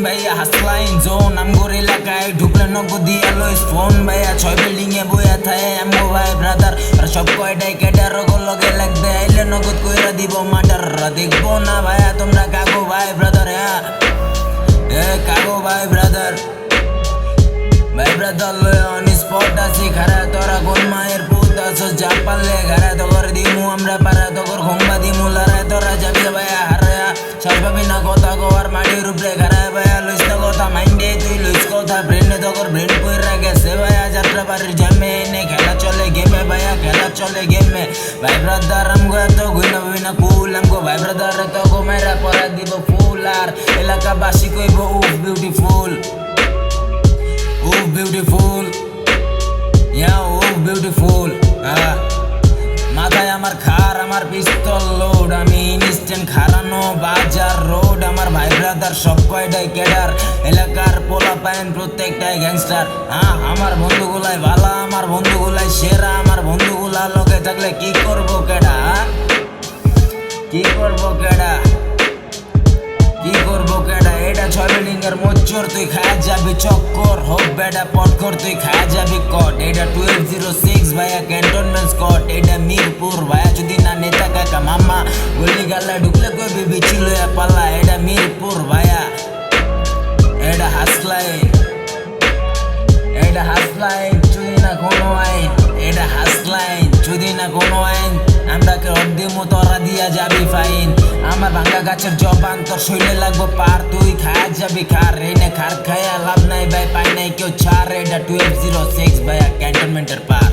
ভাইয়া হাসলাইন জোন আমগোর এলাকায় ঢুকলে নগদ দিয়া লইস ফোন ভাইয়া 6 বিল্ডিং এ বইয়া থাকে আমগো ভাই ব্রাদার আর সব কয়টাই কেটার লগে লাগবে আইলে নগদ কইরা দিব মার্ডার দেখবো না ভাইয়া তোমরা কাগো ভাই ব্রাদার হ্যাঁ কাগো ভাই ব্রাদার লয় অন স্পট আছি খারা তোরা কোন মায়ের পুত আছো যা পারলে ঘাড়া তগর দিমু আমরা পারা তগর ঘুমবা দিমু লড়াই তোরা যাবি ভাইয়া হারায়া সর্বাবি না কথা গোয়ার মাটির উপরে ঘাড়ায় ভাইয়া লইস না কথা মাইন্ডে তুই লইস কথা ব্রেনে তগর ব্রেন কইরা গেছে ভাইয়া যাত্রা বাড়ির জামে এনে খেলা চলে গেমে ভাইয়া খেলা চলে গেমে ভাই ব্রাদার আমগো এত গুইনা বিনা কুল আমগো ভাই ব্রাদার এত গো মাইরা পরা দিব ফুল আর এলাকাবাসী কইব উফ beautiful beautiful yeah oh beautiful মাথায় আমার খার আমার পিস্তল লোড আমি ইনস্ট্যান্ট খারানো বাজার রোড আমার ভাই ব্রাদার সব কয়টাই কেডার এলাকার পোলা পাইন প্রত্যেকটাই গ্যাংস্টার আমার বন্ধুগুলাই ভালা আমার বন্ধুগুলাই সেরা আমার বন্ধুগুলা লগে থাকলে কি করবো কেডা কি করবো কেডা এটা 6 বিল্ডিং এর মোচর তুই খায়া যাবি চক্কর হোক বেটা পটকর তুই খায়া যাবি কট এটা 1206 ভাইয়া ক্যান্টনমেন্ট স্কট এটা মিরপুর ভাইয়া যদি না নেতা কাকা মামা গলি গালা ঢুকলে কই বিছিল পালা এটা মিরপুর ভাইয়া এটা হাসলাইন যদি না কোনো আইন এটা হাসলাইন যদি না কোনো আইন আমরা অর্ধেমো তোরা দিয়া যাবি ফাইন আমার ভাঙ্গা গাছের জবান তোর শৈলে লাগবো পার তুই খায়া যাবি খার রেনে খার খায়া লাভ নাই ভাই পাই নাই কেউ ছাড় এটা 1206 ভাইয়া ক্যান্টনমেন্টের পার